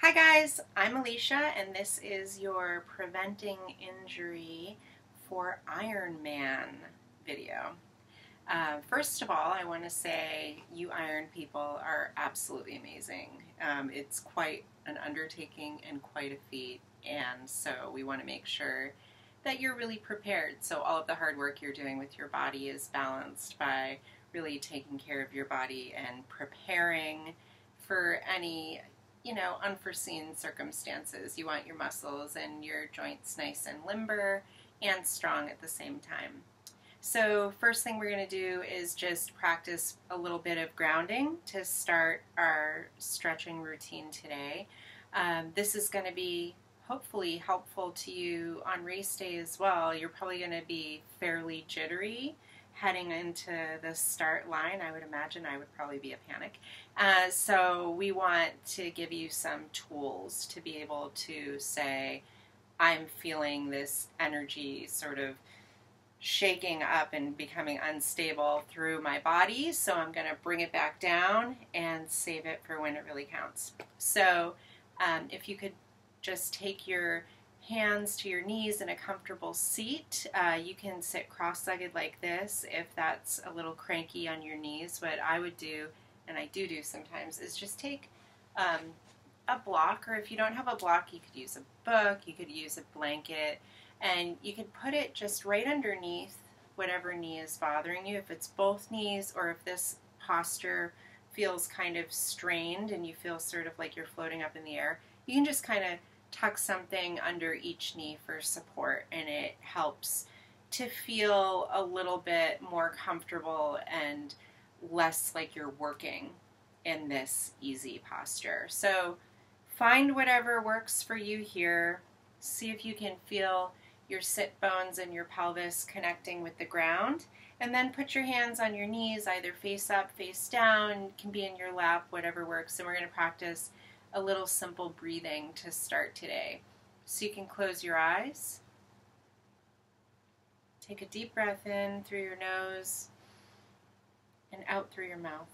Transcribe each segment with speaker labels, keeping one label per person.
Speaker 1: Hi guys, I'm Alicia and this is your Preventing Injury for Ironman video. First of all, I want to say you Iron people are absolutely amazing. It's quite an undertaking and quite a feat, and so we want to make sure that you're really prepared. So all of the hard work you're doing with your body is balanced by really taking care of your body and preparing for any unforeseen circumstances. You want your muscles and your joints nice and limber and strong at the same time. So first thing we're going to do is just practice a little bit of grounding to start our stretching routine today. This is going to be hopefully helpful to you on race day as well. You're probably going to be fairly jittery heading into the start line. I would imagine I would probably be a panic. So we want to give you some tools to be able to say, I'm feeling this energy sort of shaking up and becoming unstable through my body, so I'm going to bring it back down and save it for when it really counts. So if you could just take your hands to your knees in a comfortable seat. You can sit cross-legged like this if that's a little cranky on your knees. What I would do, and I do sometimes, is just take a block, or if you don't have a block, you could use a book, you could use a blanket, and you could put it just right underneath whatever knee is bothering you. If it's both knees, or if this posture feels kind of strained and you feel sort of like you're floating up in the air, you can just kind of tuck something under each knee for support, and it helps to feel a little bit more comfortable and less like you're working in this easy posture. So find whatever works for you here. See if you can feel your sit bones and your pelvis connecting with the ground, and then put your hands on your knees, either face up, face down, can be in your lap, whatever works. And we're going to practice a little simple breathing to start today. So you can close your eyes. Take a deep breath in through your nose and out through your mouth.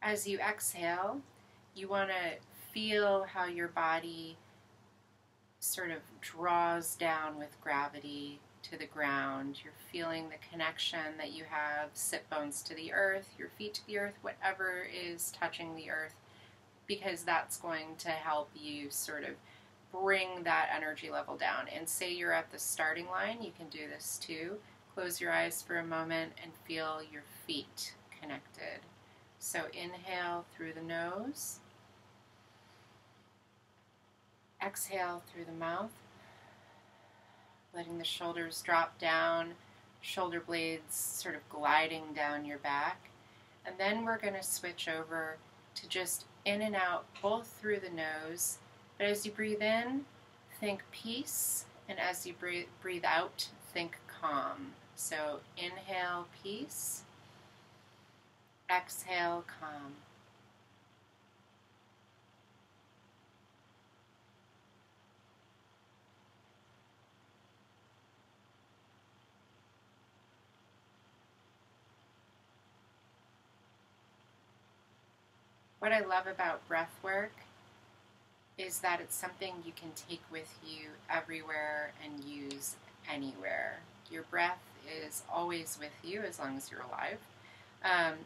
Speaker 1: As you exhale, you want to feel how your body sort of draws down with gravity to the ground. You're feeling the connection that you have, sit bones to the earth, your feet to the earth, whatever is touching the earth, because that's going to help you sort of bring that energy level down. And say you're at the starting line, you can do this too. Close your eyes for a moment and feel your feet connected. So inhale through the nose, exhale through the mouth, letting the shoulders drop down, shoulder blades sort of gliding down your back. And then we're going to switch over to just in and out, both through the nose. But as you breathe in, think peace, and as you breathe out, think calm. So inhale, peace. Exhale, calm. What I love about breath work is that it's something you can take with you everywhere and use anywhere. Your breath is always with you as long as you're alive.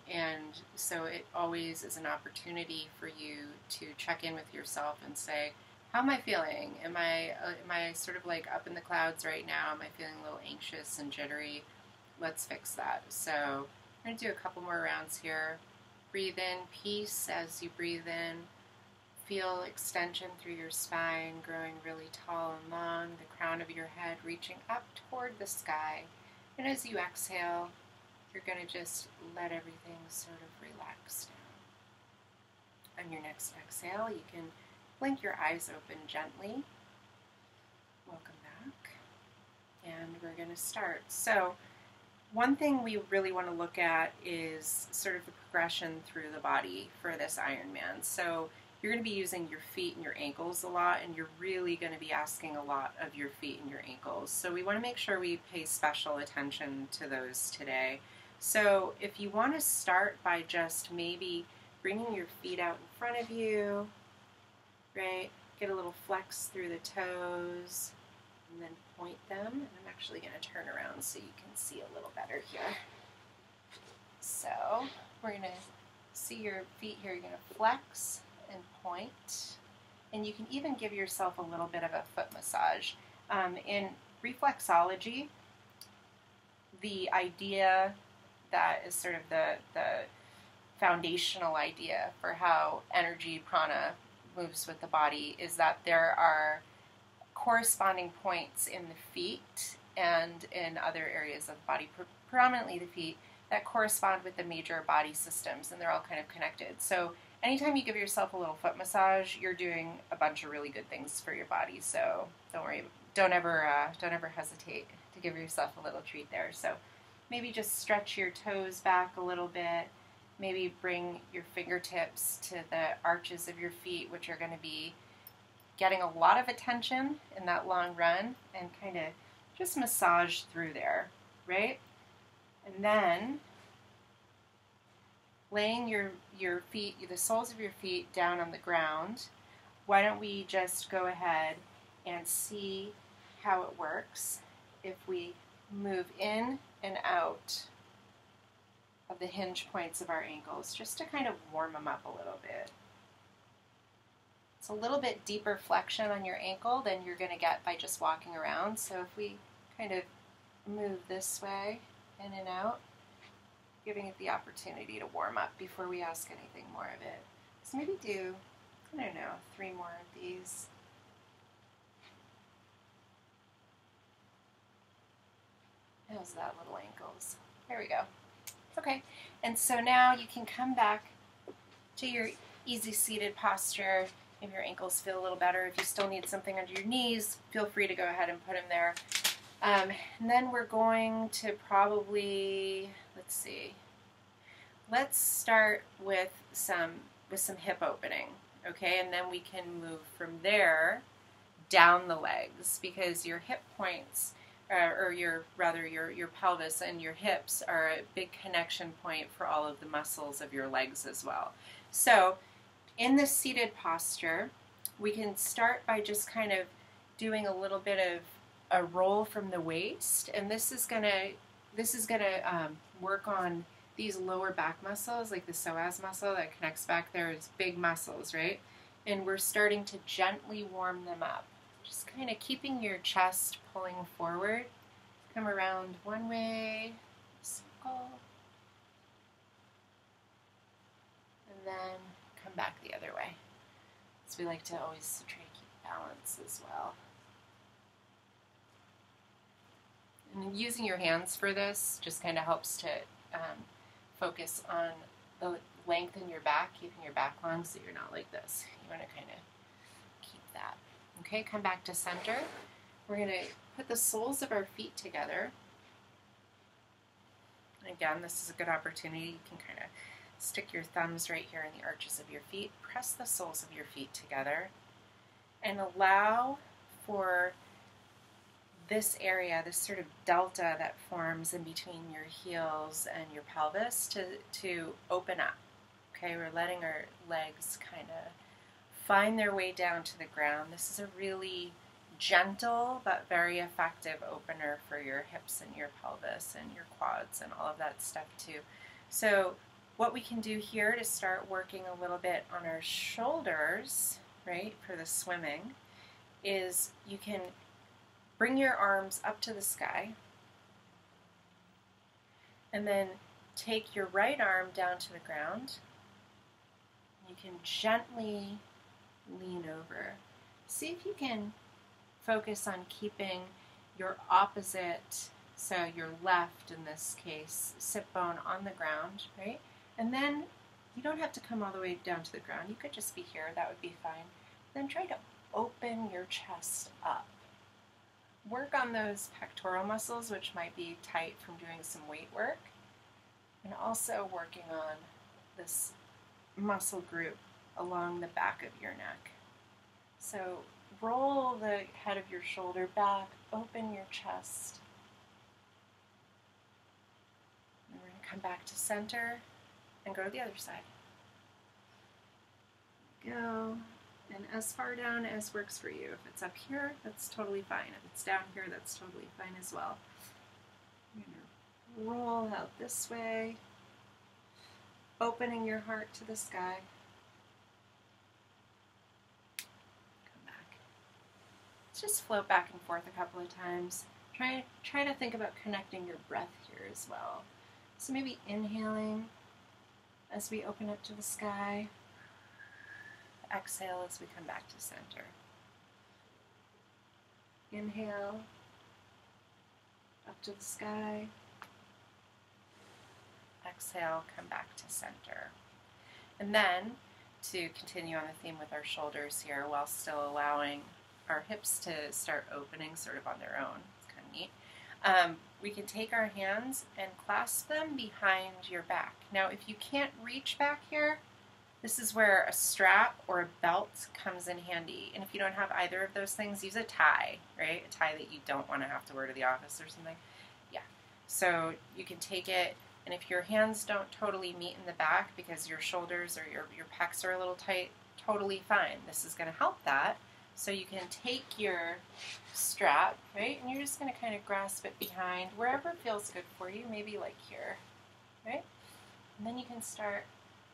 Speaker 1: And so it always is an opportunity for you to check in with yourself and say, how am I feeling? Am I sort of like up in the clouds right now? Am I feeling a little anxious and jittery? Let's fix that. So I'm going to do a couple more rounds here. Breathe in peace as you breathe in. Feel extension through your spine, growing really tall and long, the crown of your head reaching up toward the sky. And as you exhale, you're going to just let everything sort of relax down. On your next exhale, you can blink your eyes open gently. Welcome back. And we're going to start. So one thing we really want to look at is sort of the progression through the body for this Ironman. So you're going to be using your feet and your ankles a lot, and you're really going to be asking a lot of your feet and your ankles. So we want to make sure we pay special attention to those today. So if you want to start by just maybe bringing your feet out in front of you, right? Get a little flex through the toes, and then point them. And I'm actually going to turn around so you can see a little better here. So we're going to see your feet here. You're going to flex and point. And you can even give yourself a little bit of a foot massage. In reflexology, the idea that is sort of the foundational idea for how energy prana moves with the body is that there are corresponding points in the feet and in other areas of the body, predominantly the feet, that correspond with the major body systems, and they're all kind of connected. So anytime you give yourself a little foot massage, you're doing a bunch of really good things for your body. So don't worry, don't ever hesitate to give yourself a little treat there. So maybe just stretch your toes back a little bit. Maybe bring your fingertips to the arches of your feet, which are going to be getting a lot of attention in that long run, and kind of just massage through there, right? And then laying your feet, the soles of your feet down on the ground, why don't we just go ahead and see how it works if we move in and out of the hinge points of our ankles, just to kind of warm them up a little bit. It's a little bit deeper flexion on your ankle than you're going to get by just walking around. So if we kind of move this way, in and out, giving it the opportunity to warm up before we ask anything more of it. So maybe do, I don't know, 3 more of these. How's that, little ankles? There we go. Okay, and so now you can come back to your easy seated posture. Maybe your ankles feel a little better. If you still need something under your knees, feel free to go ahead and put them there. And then we're going to probably, let's see, let's start with some hip opening, okay? And then we can move from there down the legs, because your hip points, or your pelvis and your hips are a big connection point for all of the muscles of your legs as well. So in this seated posture, we can start by just kind of doing a little bit of a roll from the waist, and this is gonna work on these lower back muscles, like the psoas muscle that connects back there. Is big muscles, right? And we're starting to gently warm them up, just kind of keeping your chest pulling forward. Come around one way, circle, and then come back the other way. So we like to always try to keep balance as well. And using your hands for this just kind of helps to focus on the length in your back, keeping your back long so you're not like this. You want to kind of keep that. Okay, come back to center. We're going to put the soles of our feet together. And again, this is a good opportunity. You can kind of stick your thumbs right here in the arches of your feet. Press the soles of your feet together and allow for this area, this sort of delta that forms in between your heels and your pelvis to open up. Okay, we're letting our legs kind of find their way down to the ground. This is a really gentle but very effective opener for your hips and your pelvis and your quads and all of that stuff too. So what we can do here to start working a little bit on our shoulders, right, for the swimming, is you can bring your arms up to the sky, and then take your right arm down to the ground. You can gently lean over. See if you can focus on keeping your opposite, so your left in this case, sit bone on the ground, right? And then you don't have to come all the way down to the ground. You could just be here, that would be fine. Then try to open your chest up. Work on those pectoral muscles, which might be tight from doing some weight work, and also working on this muscle group along the back of your neck. So roll the head of your shoulder back, open your chest. And we're going to come back to center and go to the other side. Go, and as far down as works for you. If it's up here, that's totally fine. If it's down here, that's totally fine as well. You're gonna roll out this way, opening your heart to the sky. Come back. Let's just float back and forth a couple of times. Try to think about connecting your breath here as well. So maybe inhaling as we open up to the sky. Exhale as we come back to center. Inhale, up to the sky. Exhale, come back to center. And then, to continue on the theme with our shoulders here, while still allowing our hips to start opening sort of on their own. It's kind of neat. We can take our hands and clasp them behind your back. Now, if you can't reach back here, this is where a strap or a belt comes in handy. And if you don't have either of those things, use a tie, right? A tie that you don't want to have to wear to the office or something. Yeah. So you can take it, and if your hands don't totally meet in the back because your shoulders or your pecs are a little tight, totally fine. This is going to help that. So you can take your strap, right? And you're just going to kind of grasp it behind wherever feels good for you, maybe like here, right? And then you can start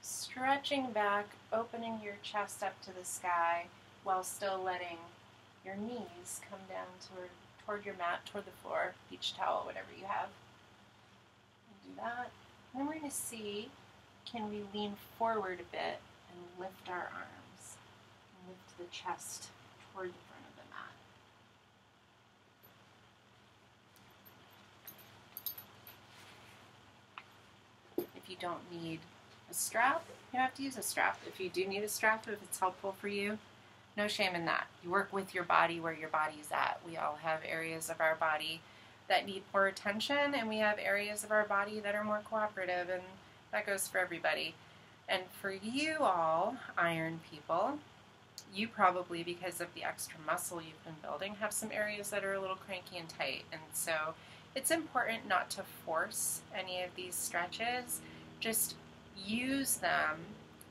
Speaker 1: stretching back, opening your chest up to the sky while still letting your knees come down toward your mat, toward the floor, beach towel, whatever you have. And do that. And then we're going to see, can we lean forward a bit and lift our arms and lift the chest toward the front of the mat. If you don't need a strap, you don't have to use a strap. If you do need a strap, if it's helpful for you, no shame in that. You work with your body where your body's at. We all have areas of our body that need more attention, and we have areas of our body that are more cooperative, and that goes for everybody. And for you all, iron people, you probably, because of the extra muscle you've been building, have some areas that are a little cranky and tight. And so it's important not to force any of these stretches. Just use them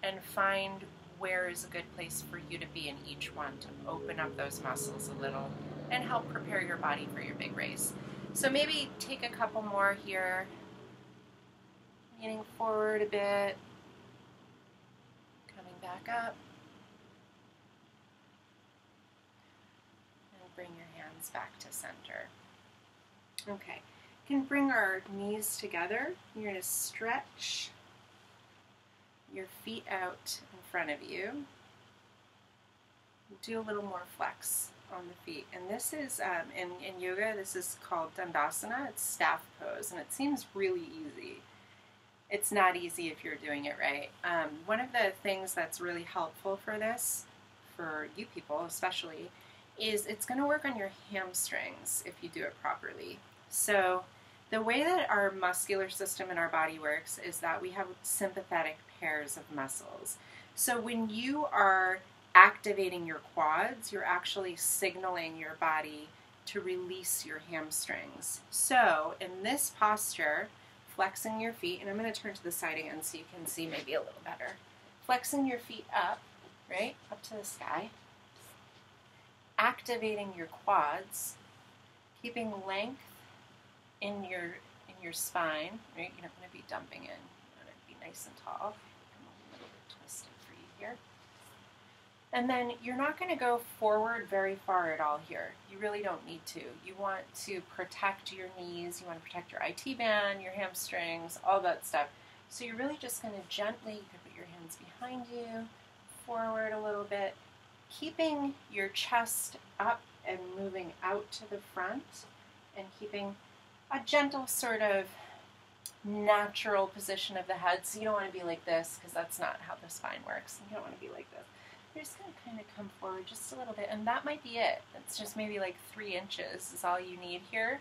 Speaker 1: and find where is a good place for you to be in each one to open up those muscles a little and help prepare your body for your big race. So maybe take a couple more here, leaning forward a bit, coming back up, and bring your hands back to center. Okay, you can bring our knees together. You're going to stretch your feet out in front of you. Do a little more flex on the feet. And this is, in yoga, this is called Dandasana. It's staff pose, and it seems really easy. It's not easy if you're doing it right. One of the things that's really helpful for this, for you people especially, is it's going to work on your hamstrings if you do it properly. So the way that our muscular system in our body works is that we have sympathetic pairs of muscles. So when you are activating your quads, you're actually signaling your body to release your hamstrings. So in this posture, flexing your feet, and I'm going to turn to the side again so you can see maybe a little better. Flexing your feet up, right, up to the sky. Activating your quads, keeping length in your spine, right? You don't want to be dumping in. You want to be nice and tall. I'm a little bit twisted for you here. And then you're not going to go forward very far at all here. You really don't need to. You want to protect your knees. You want to protect your IT band, your hamstrings, all that stuff. So you're really just going to gently, you can put your hands behind you, forward a little bit, keeping your chest up and moving out to the front, and keeping a gentle sort of natural position of the head. So you don't want to be like this, because that's not how the spine works. You don't want to be like this. You're just going to kind of come forward just a little bit, and that might be it. It's just maybe like 3 inches is all you need here.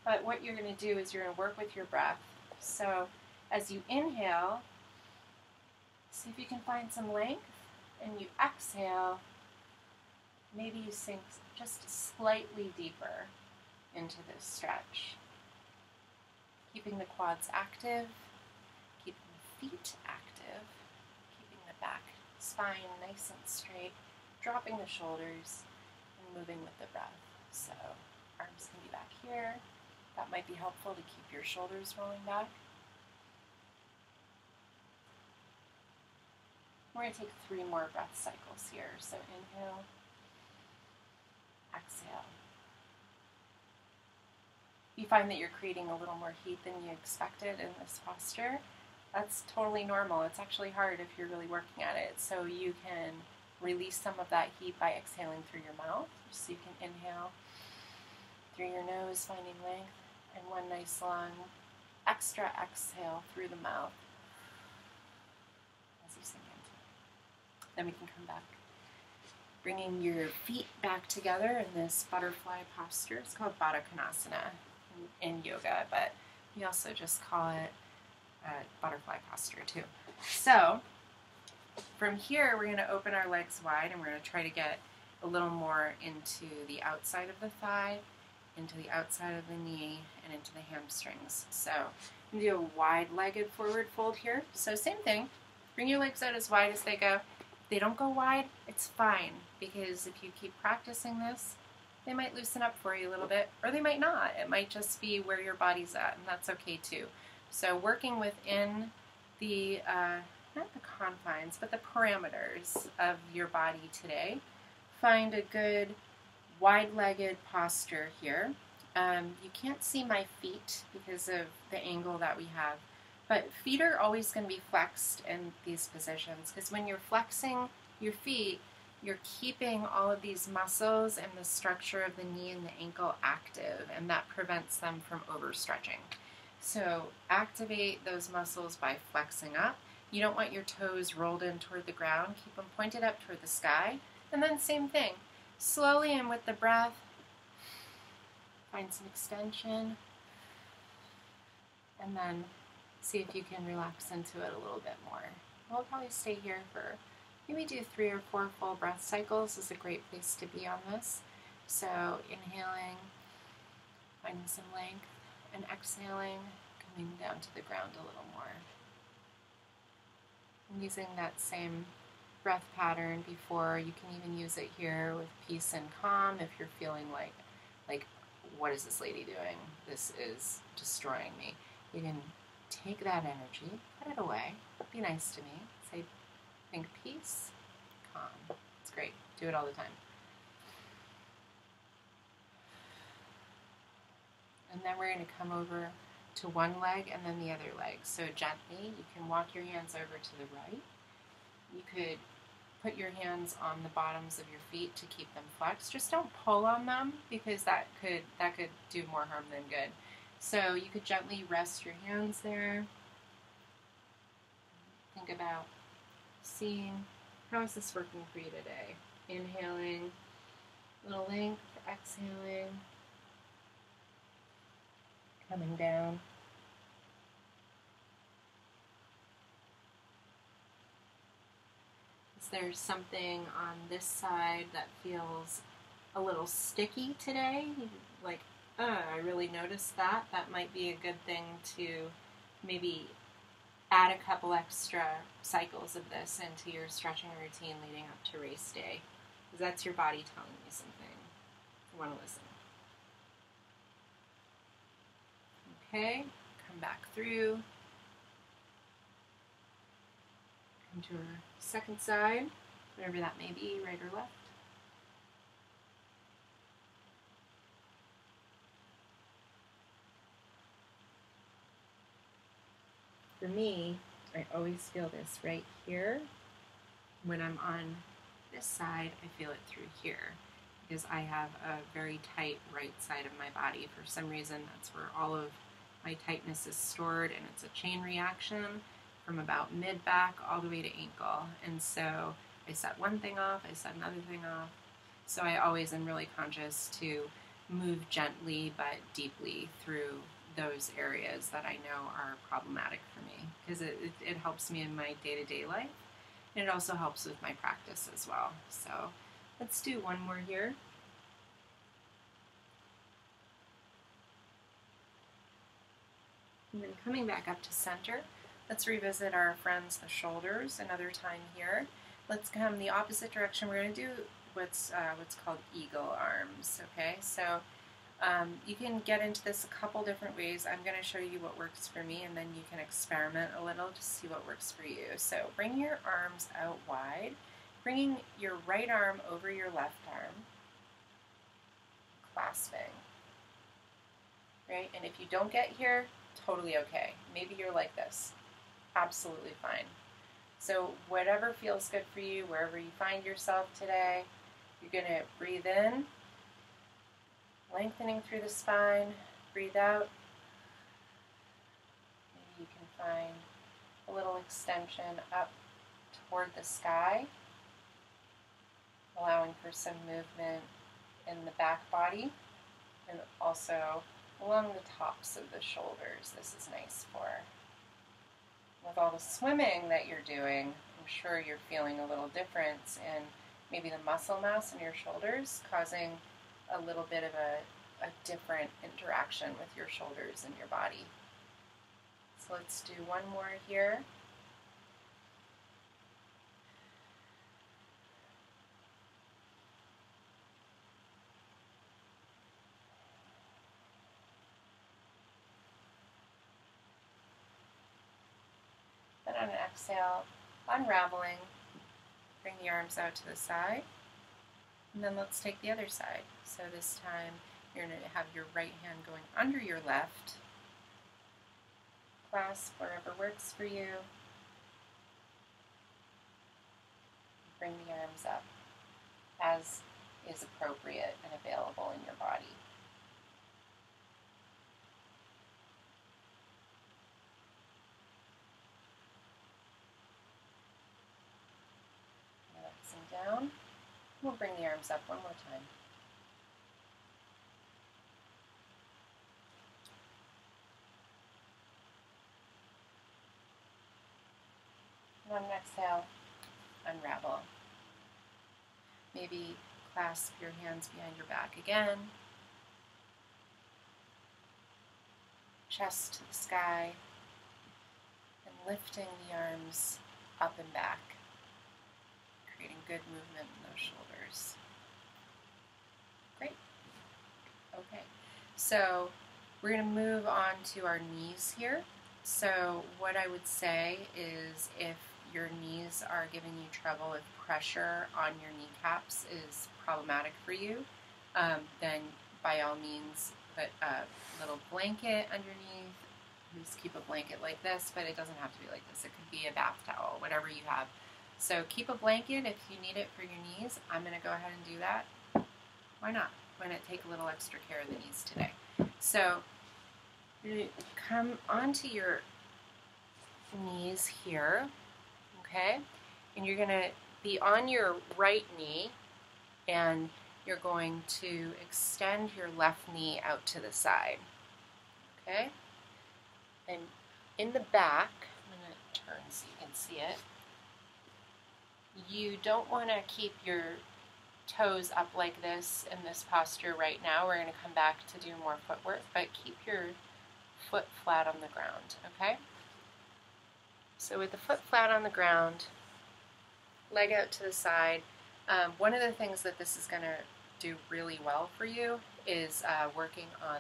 Speaker 1: But what you're going to do is you're going to work with your breath. So as you inhale, see if you can find some length, and you exhale, maybe you sink just slightly deeper into this stretch. Keeping the quads active, spine nice and straight, dropping the shoulders and moving with the breath. So arms can be back here. That might be helpful to keep your shoulders rolling back. We're going to take 3 more breath cycles here. So inhale, exhale. You find that you're creating a little more heat than you expected in this posture. That's totally normal. It's actually hard if you're really working at it. So you can release some of that heat by exhaling through your mouth. So you can inhale through your nose, finding length, and one nice long extra exhale through the mouth as you sink into it. Then we can come back, bringing your feet back together in this butterfly posture. It's called Baddha Konasana in yoga, but we also just call it butterfly posture too. So from here, we're going to open our legs wide, and we're going to try to get a little more into the outside of the thigh, into the outside of the knee, and into the hamstrings. So I'm going to do a wide-legged forward fold here. So same thing. Bring your legs out as wide as they go. If they don't go wide, it's fine, because if you keep practicing this, they might loosen up for you a little bit, or they might not. It might just be where your body's at, and that's okay too. So working within the, not the confines, but the parameters of your body today. Find a good wide-legged posture here. You can't see my feet because of the angle that we have, but feet are always going to be flexed in these positions, because when you're flexing your feet, you're keeping all of these muscles and the structure of the knee and the ankle active, and that prevents them from overstretching. So activate those muscles by flexing up. You don't want your toes rolled in toward the ground. Keep them pointed up toward the sky. And then same thing. Slowly and with the breath, find some extension. And then see if you can relax into it a little bit more. We'll probably stay here for maybe do 3 or 4 full breath cycles. Is a great place to be on this. So inhaling, finding some length, and exhaling, coming down to the ground a little more. And using that same breath pattern before, you can even use it here with peace and calm if you're feeling like what is this lady doing? This is destroying me. You can take that energy, put it away, be nice to me, say, think peace, calm. It's great. Do it all the time. And then we're going to come over to one leg and then the other leg. So gently, you can walk your hands over to the right. You could put your hands on the bottoms of your feet to keep them flexed. Just don't pull on them, because that could do more harm than good. So you could gently rest your hands there. Think about seeing, how is this working for you today? Inhaling, little length, exhaling, coming down. Is there something on this side that feels a little sticky today? Like, I really noticed that. That might be a good thing to maybe add a couple extra cycles of this into your stretching routine leading up to race day, because that's your body telling you something. You want to listen. Okay, come back through. Come to our second side, whatever that may be, right or left. For me, I always feel this right here. When I'm on this side, I feel it through here, because I have a very tight right side of my body. For some reason, that's where all of my tightness is stored, and it's a chain reaction from about mid-back all the way to ankle. And so I set one thing off, I set another thing off. So I always am really conscious to move gently but deeply through those areas that I know are problematic for me, because it helps me in my day-to-day life, and it also helps with my practice as well. So let's do one more here. And then coming back up to center, let's revisit our friends, the shoulders, another time here. let's come the opposite direction. We're going to do what's called eagle arms, okay? So you can get into this a couple different ways. I'm going to show you what works for me, and then you can experiment a little to see what works for you. So bring your arms out wide, bringing your right arm over your left arm, clasping, right? And if you don't get here, totally okay. Maybe you're like this. Absolutely fine. So whatever feels good for you, wherever you find yourself today, you're going to breathe in, lengthening through the spine, breathe out. Maybe you can find a little extension up toward the sky, allowing for some movement in the back body and also along the tops of the shoulders. This is nice for. With all the swimming that you're doing, I'm sure you're feeling a little difference in maybe the muscle mass in your shoulders, causing a little bit of a different interaction with your shoulders and your body. So let's do one more here. Then on an exhale, unraveling, bring the arms out to the side, and then let's take the other side. So this time you're going to have your right hand going under your left, clasp wherever works for you, bring the arms up as is appropriate and available in your body. Down. We'll bring the arms up one more time. And on an exhale, unravel. Maybe clasp your hands behind your back again. Chest to the sky, and lifting the arms up and back, creating good movement in those shoulders. Great. Okay, so we're going to move on to our knees here. So what I would say is if your knees are giving you trouble, if pressure on your kneecaps is problematic for you, then by all means put a little blanket underneath. Just keep a blanket like this, but it doesn't have to be like this. It could be a bath towel, whatever you have. So keep a blanket if you need it for your knees. I'm going to go ahead and do that. Why not? Why not take a little extra care of the knees today? So you come onto your knees here, okay? And you're going to be on your right knee, and you're going to extend your left knee out to the side, okay? And in the back, I'm going to turn so you can see it. You don't want to keep your toes up like this in this posture right now. We're going to come back to do more footwork, but keep your foot flat on the ground, okay? So with the foot flat on the ground, leg out to the side, one of the things that this is going to do really well for you is working on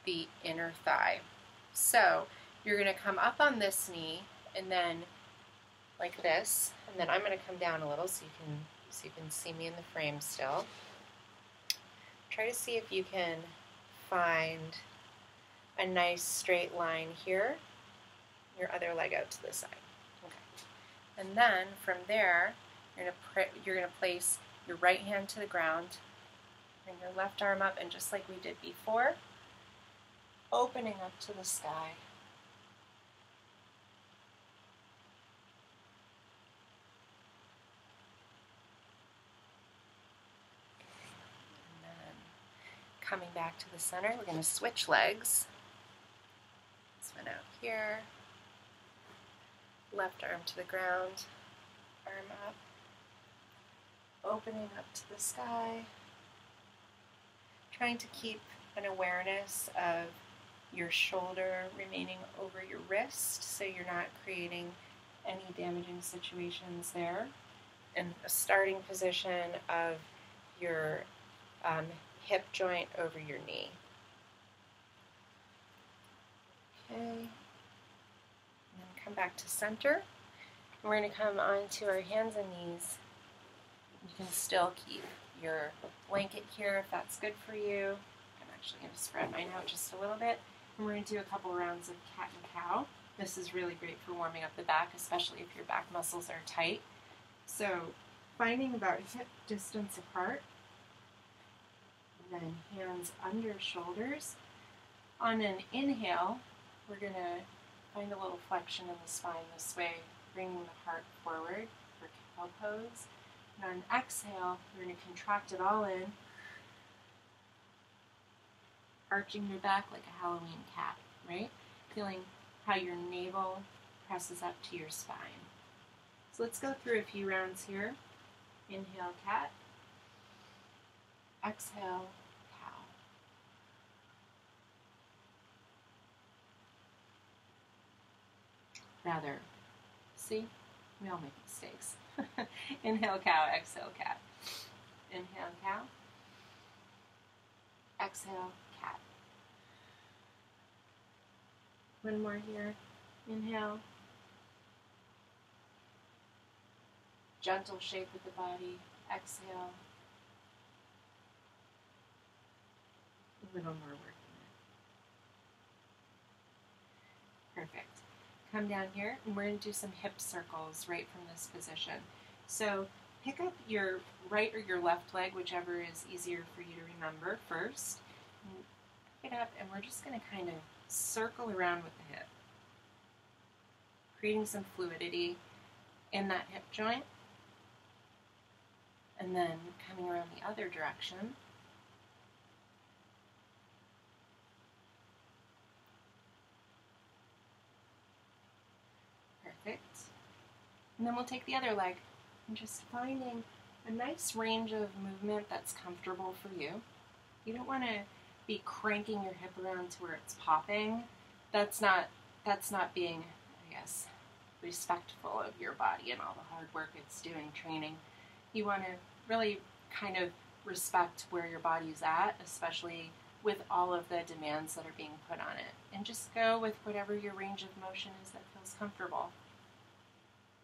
Speaker 1: the inner thigh. So you're going to come up on this knee and then like this, and then I'm going to come down a little so you can see me in the frame still. Try to see if you can find a nice straight line here, your other leg out to the side. Okay. And then from there, you're going to place your right hand to the ground, bring your left arm up, and just like we did before, opening up to the sky. Coming back to the center, we're going to switch legs. This one out here. Left arm to the ground, arm up, opening up to the sky. Trying to keep an awareness of your shoulder remaining over your wrist so you're not creating any damaging situations there. in a starting position of your hip joint over your knee. Okay, and then come back to center. We're going to come onto our hands and knees. You can still keep your blanket here if that's good for you. I'm actually going to spread mine out just a little bit. And we're going to do a couple rounds of cat and cow. This is really great for warming up the back, especially if your back muscles are tight. So finding about hip distance apart, and then hands under shoulders. On an inhale, we're going to find a little flexion in the spine this way, bringing the heart forward for cow pose. And on an exhale, we're going to contract it all in, arching your back like a Halloween cat, right? Feeling how your navel presses up to your spine. So let's go through a few rounds here. Inhale, cat. Exhale, cow. Rather, see, we all make mistakes. Inhale, cow, exhale, cat. Inhale, cow. Exhale, cat. One more here. Inhale. Gentle shape with the body. Exhale. A little more work in it. Perfect. Come down here, and we're going to do some hip circles right from this position. So pick up your right or your left leg, whichever is easier for you to remember first. Pick it up, and we're just going to kind of circle around with the hip, creating some fluidity in that hip joint, and then coming around the other direction. Perfect. And then we'll take the other leg and just finding a nice range of movement that's comfortable for you. You don't want to be cranking your hip around to where it's popping. That's not being, I guess, respectful of your body and all the hard work it's doing training. You want to really kind of respect where your body's at, especially with all of the demands that are being put on it. And just go with whatever your range of motion is that feels comfortable.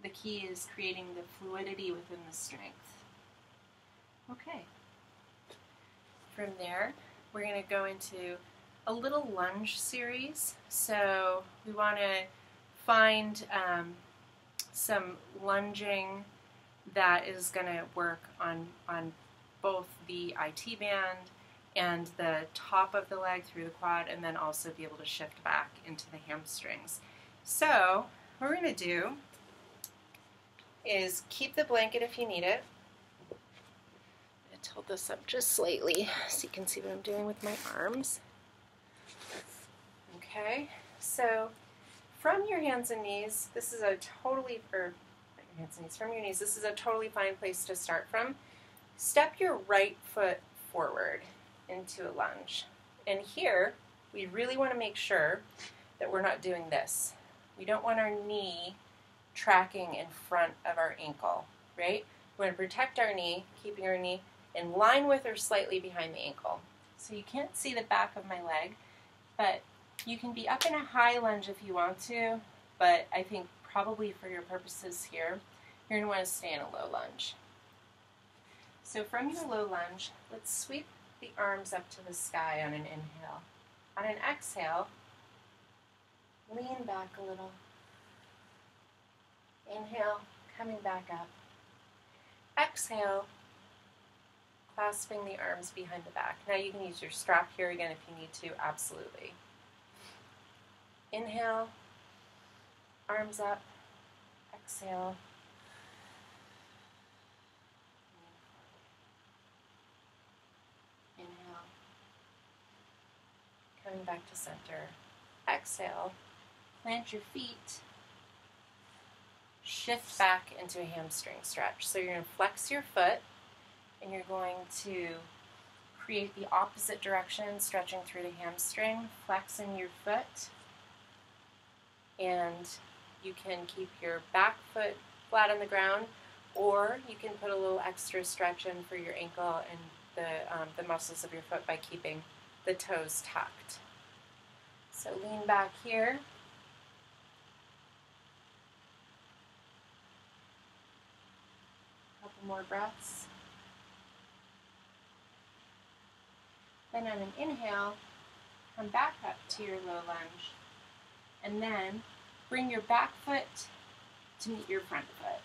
Speaker 1: The key is creating the fluidity within the strength. Okay. From there, we're going to go into a little lunge series. So we want to find some lunging that is going to work on both the IT band and the top of the leg through the quad, and then also be able to shift back into the hamstrings. So what we're going to do is keep the blanket if you need it. I'm going to tilt this up just slightly so you can see what I'm doing with my arms. Okay, so from your hands and knees, this is a totally, from your knees, this is a totally fine place to start from. Step your right foot forward into a lunge. And here, we really want to make sure that we're not doing this. We don't want our knee tracking in front of our ankle, right? We're going to protect our knee, keeping our knee in line with or slightly behind the ankle. So you can't see the back of my leg, but you can be up in a high lunge if you want to, but I think probably for your purposes here, you're going to want to stay in a low lunge. So from your low lunge, let's sweep the arms up to the sky on an inhale. On an exhale, lean back a little. Inhale, coming back up. Exhale, clasping the arms behind the back. Now you can use your strap here again if you need to, absolutely. Inhale, arms up. Exhale. Inhale. Coming back to center. Exhale, plant your feet. Shift back into a hamstring stretch. So you're going to flex your foot, and you're going to create the opposite direction, stretching through the hamstring, flexing your foot, and you can keep your back foot flat on the ground, Or you can put a little extra stretch in for your ankle and the muscles of your foot by keeping the toes tucked. So lean back here. Couple more breaths. Then on an inhale, come back up to your low lunge. And then bring your back foot to meet your front foot.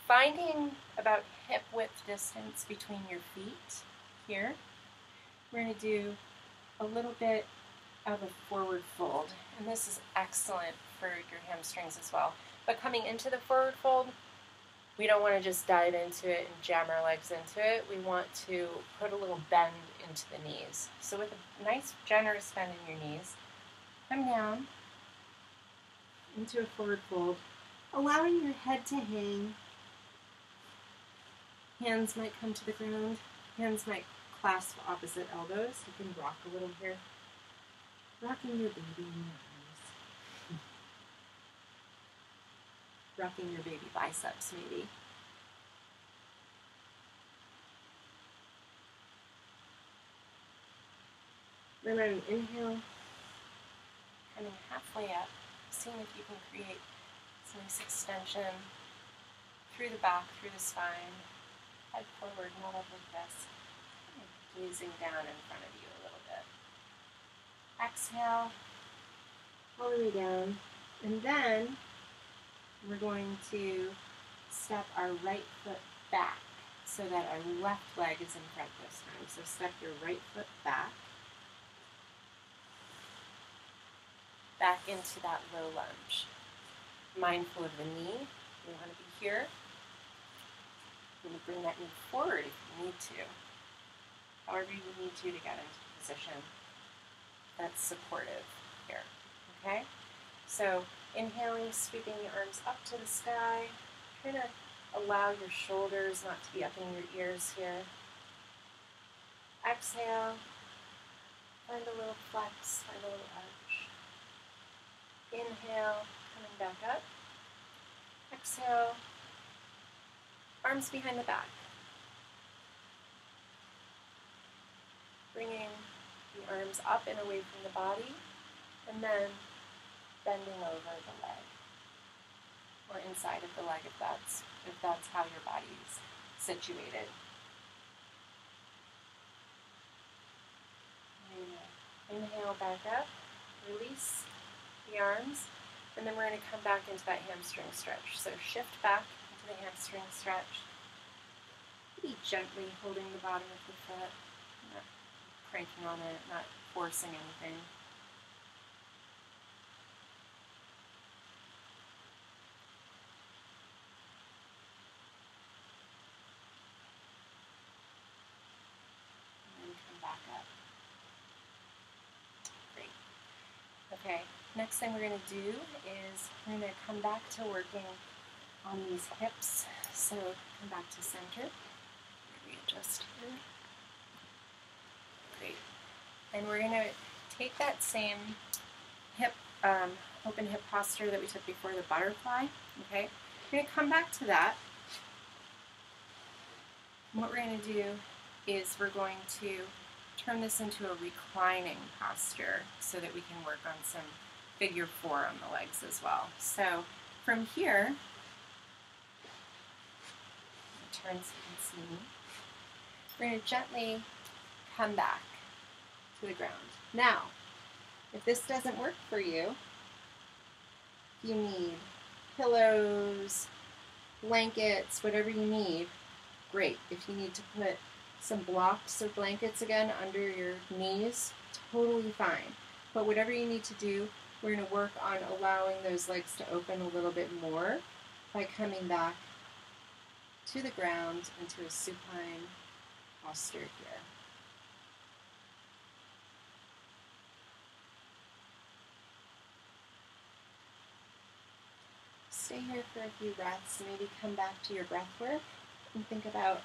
Speaker 1: Finding about hip width distance between your feet here. We're going to do a little bit of a forward fold. And this is excellent for your hamstrings as well. But coming into the forward fold, we don't want to just dive into it and jam our legs into it. We want to put a little bend into the knees. So with a nice generous bend in your knees, come down into a forward fold, allowing your head to hang. Hands might come to the ground. Hands might clasp opposite elbows. You can rock a little here. Rocking your baby in your arms. Rocking your baby biceps, maybe. Then on an inhale, coming halfway up, seeing if you can create some nice extension through the back, through the spine. Head forward, not up like this. Gazing down in front of you a little bit. Exhale, all the way down. And then we're going to step our right foot back so that our left leg is in front this time. So step your right foot back. Back into that low lunge. Mindful of the knee. You want to be here. You're going to bring that knee forward if you need to. However you need to get into the position that's supportive here. Okay? So inhaling, sweeping the arms up to the sky. Try to allow your shoulders not to be up in your ears here. Exhale. Find a little flex, find a little arch. Inhale, coming back up. Exhale. Arms behind the back. Bringing the arms up and away from the body, and then bending over the leg, or inside of the leg if that's how your body's situated. Inhale back up, release the arms, and then we're going to come back into that hamstring stretch. So shift back into the hamstring stretch. Be gently holding the bottom of the foot, not cranking on it, not forcing anything. And then come back up. Great. Okay, next thing we're going to do is we're going to come back to working on these hips. So come back to center. Readjust here. Great. And we're going to take that same hip, open hip posture that we took before the butterfly. Okay. We're going to come back to that. And what we're going to do is we're going to turn this into a reclining posture so that we can work on some figure 4 on the legs as well. So from here, turn so you can see me. We're going to gently come back to the ground. Now, if this doesn't work for you, you need pillows, blankets, whatever you need, great. If you need to put some blocks or blankets again under your knees, totally fine. But whatever you need to do, we're going to work on allowing those legs to open a little bit more by coming back to the ground into a supine posture here. Stay here for a few breaths, maybe come back to your breath work and think about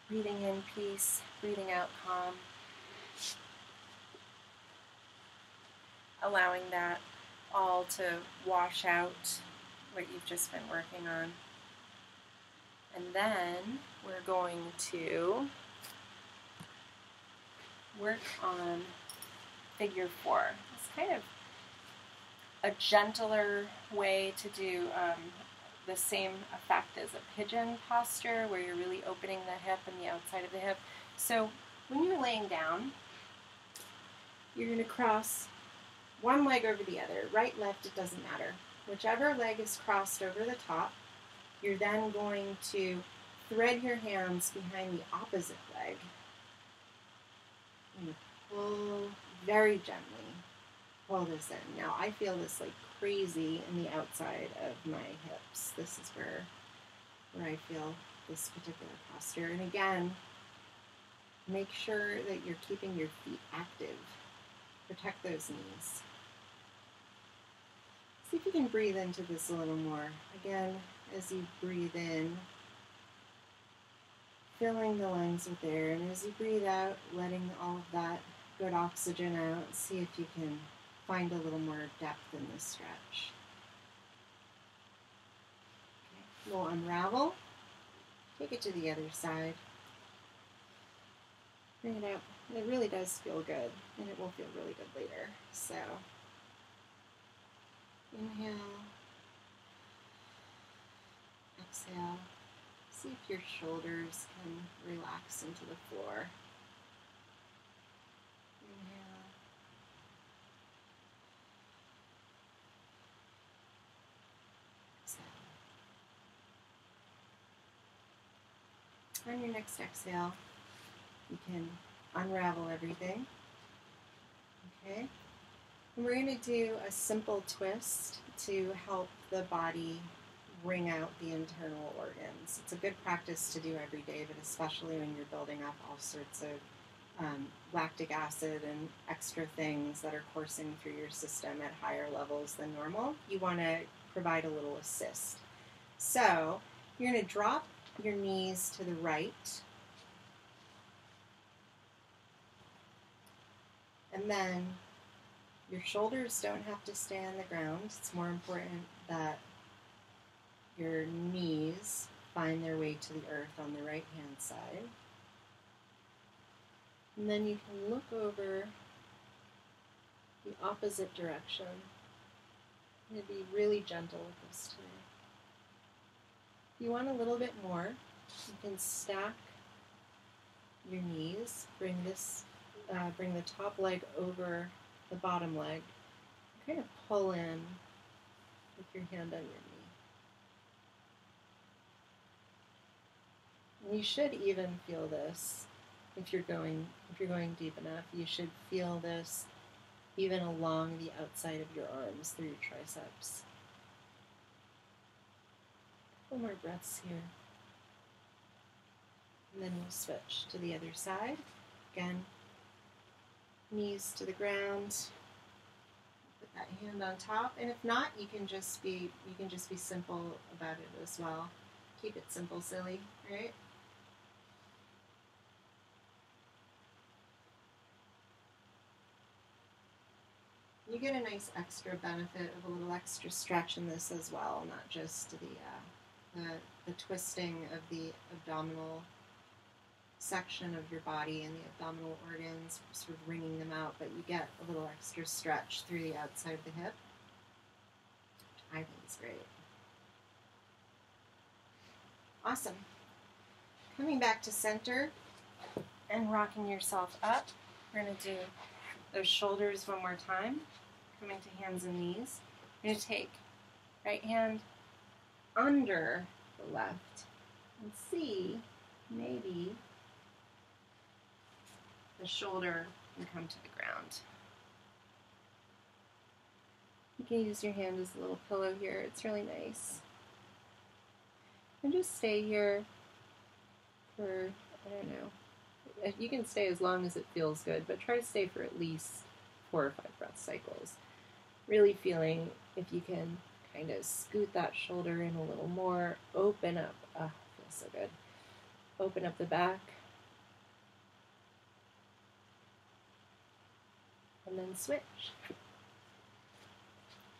Speaker 1: breathing in peace, breathing out calm, allowing that all to wash out what you've just been working on. And then we're going to work on figure 4. It's kind of a gentler way to do the same effect as a pigeon posture, where you're really opening the hip and the outside of the hip. So when you're laying down, you're going to cross one leg over the other. Right, left, it doesn't matter. Whichever leg is crossed over the top, you're then going to thread your hands behind the opposite leg and pull very gently. Pull this in. Now I feel this like crazy in the outside of my hips. This is where I feel this particular posture. And again, make sure that you're keeping your feet active. Protect those knees. See if you can breathe into this a little more. Again, as you breathe in, filling the lungs with air, and as you breathe out, letting all of that good oxygen out. See if you can find a little more depth in this stretch. Okay. We'll unravel. Take it to the other side. Bring it out. It really does feel good, and it will feel really good later. So, inhale. Exhale. See if your shoulders can relax into the floor. Inhale. Exhale. On your next exhale, you can unravel everything. Okay? And we're going to do a simple twist to help the body wring out the internal organs. It's a good practice to do every day, but especially when you're building up all sorts of lactic acid and extra things that are coursing through your system at higher levels than normal, you want to provide a little assist. So you're going to drop your knees to the right, and then your shoulders don't have to stay on the ground. It's more important that your knees find their way to the earth on the right-hand side. And then you can look over the opposite direction. I'm going to be really gentle with this today. If you want a little bit more, you can stack your knees. Bring the top leg over the bottom leg. Kind of pull in with your hand on your knee. You should even feel this if you're going deep enough. You should feel this even along the outside of your arms through your triceps. A couple more breaths here. And then we'll switch to the other side. Again, knees to the ground. Put that hand on top. And if not, you can just be simple about it as well. Keep it simple, silly, right? You get a nice extra benefit of a little extra stretch in this as well, not just the twisting of the abdominal section of your body and the abdominal organs, sort of wringing them out, but you get a little extra stretch through the outside of the hip, which I think is great. Awesome. Coming back to center and rocking yourself up, we're going to do those shoulders one more time, coming to hands and knees. You're going to take right hand under the left and see maybe the shoulder can come to the ground. You can use your hand as a little pillow here. It's really nice. And just stay here for, I don't know, you can stay as long as it feels good, but try to stay for at least 4 or 5 breath cycles. Really feeling if you can kind of scoot that shoulder in a little more, open up, feels so good. Open up the back, and then switch.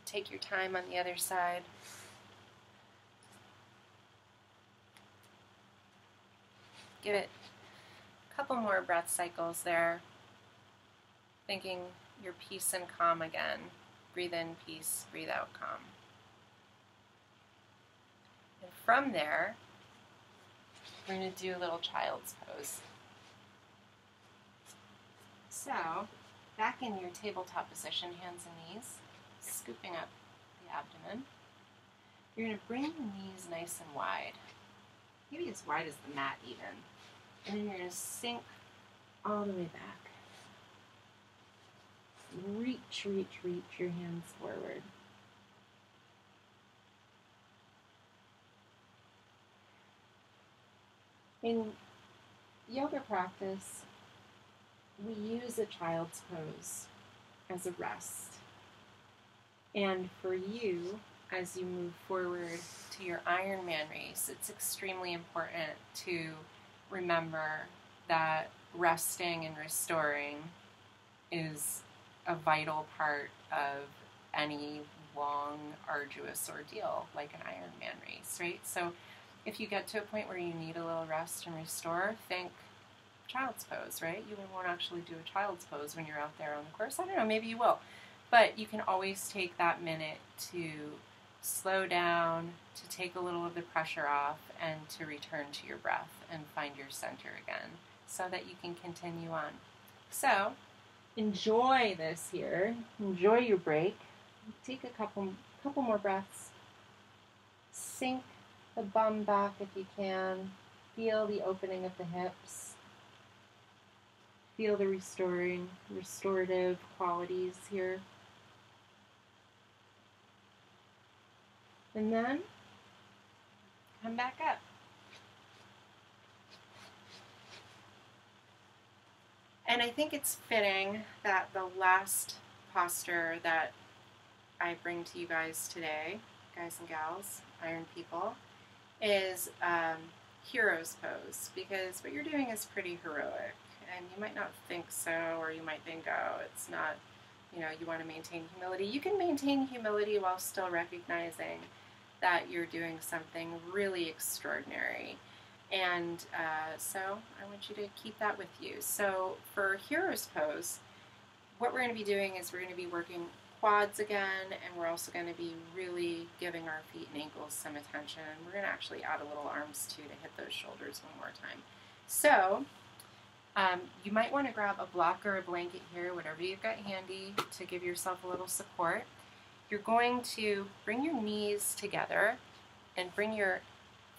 Speaker 1: Take your time on the other side. give it a couple more breath cycles there, thinking your peace and calm again. Breathe in peace, breathe out calm. And from there, we're going to do a little child's pose. So, back in your tabletop position, hands and knees, scooping up the abdomen. You're going to bring your knees nice and wide, maybe as wide as the mat even. And then you're going to sink all the way back. Reach, reach, reach your hands forward. In yoga practice, we use a child's pose as a rest. And for you, as you move forward to your Ironman race, it's extremely important to remember that resting and restoring is a vital part of any long, arduous ordeal like an Ironman race, right? So if you get to a point where you need a little rest and restore, think child's pose, right? You won't actually do a child's pose when you're out there on the course. I don't know, maybe you will. But you can always take that minute to slow down, to take a little of the pressure off, and to return to your breath and find your center again so that you can continue on. So, enjoy this here. Enjoy your break. Take a couple more breaths. Sink the bum back if you can. Feel the opening of the hips. Feel the restorative qualities here. And then come back up. And I think it's fitting that the last posture that I bring to you guys today, guys and gals, Iron people, is hero's pose, because what you're doing is pretty heroic. And you might not think so, or you might think, oh, it's not, you want to maintain humility. You can maintain humility while still recognizing that you're doing something really extraordinary. And so I want you to keep that with you. So for hero's pose, what we're going to be doing is we're going to be working quads again, and we're also going to be really giving our feet and ankles some attention. We're going to actually add a little arms too to hit those shoulders one more time. So you might want to grab a block or a blanket here, whatever you've got handy, to give yourself a little support. You're going to bring your knees together and bring your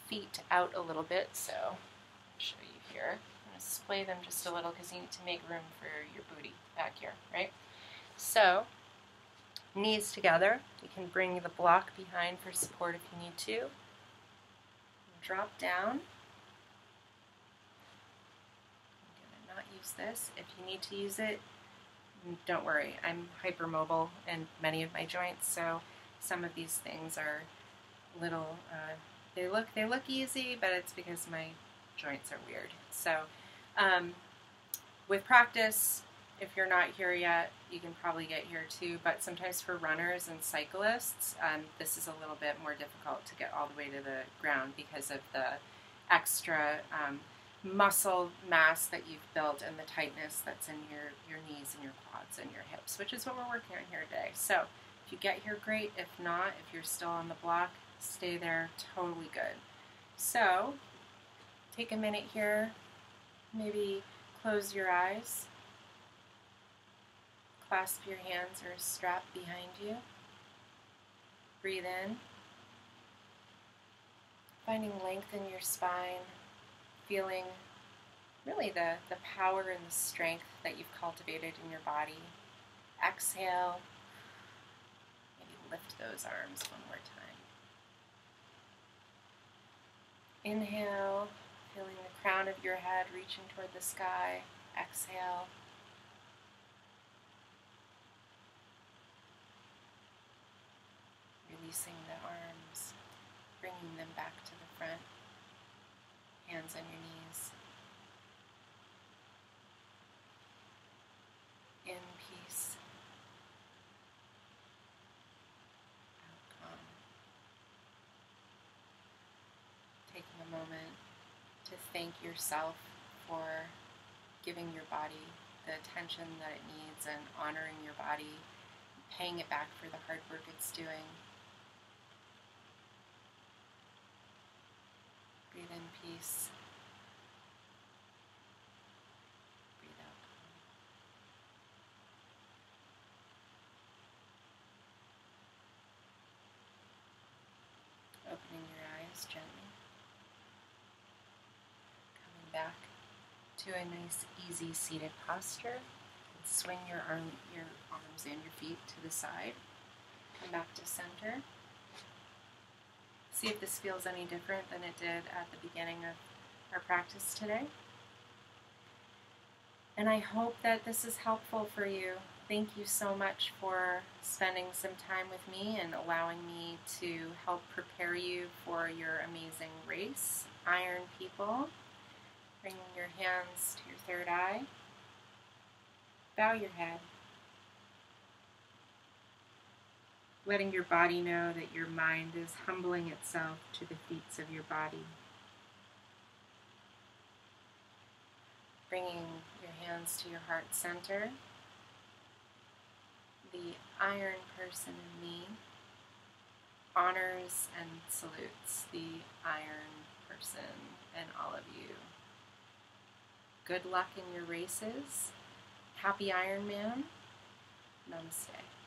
Speaker 1: feet out a little bit. So I'll show you here. I'm going to splay them just a little because you need to make room for your booty back here, right? So knees together. You can bring the block behind for support if you need to. Drop down. Use this. If you need to use it, don't worry. I'm hypermobile in many of my joints, so some of these things are little. They look easy, but it's because my joints are weird. So, with practice, if you're not here yet, you can probably get here too. But sometimes for runners and cyclists, this is a little bit more difficult to get all the way to the ground because of the extra muscle mass that you've built and the tightness that's in your knees and your quads and your hips, which is what we're working on here today. So if you get here, great. If not, if you're still on the block, stay there, totally good. So take a minute here, maybe close your eyes, clasp your hands or a strap behind you, breathe in, finding length in your spine, feeling really the power and the strength that you've cultivated in your body. Exhale, maybe lift those arms one more time. Inhale, feeling the crown of your head reaching toward the sky. Exhale. Releasing the arms, bringing them back to the front. Hands on your knees. In peace. Out calm. Taking a moment to thank yourself for giving your body the attention that it needs and honoring your body, paying it back for the hard work it's doing. Breathe in peace. Breathe out. Opening your eyes gently. Coming back to a nice, easy seated posture. Swing your arms and your feet to the side. Come back to center. See if this feels any different than it did at the beginning of our practice today. And I hope that this is helpful for you. Thank you so much for spending some time with me and allowing me to help prepare you for your amazing race. Ironpeople. Bringing your hands to your third eye. Bow your head. Letting your body know that your mind is humbling itself to the feats of your body. Bringing your hands to your heart center. The iron person in me honors and salutes the iron person in all of you. Good luck in your races. Happy Ironman. Namaste.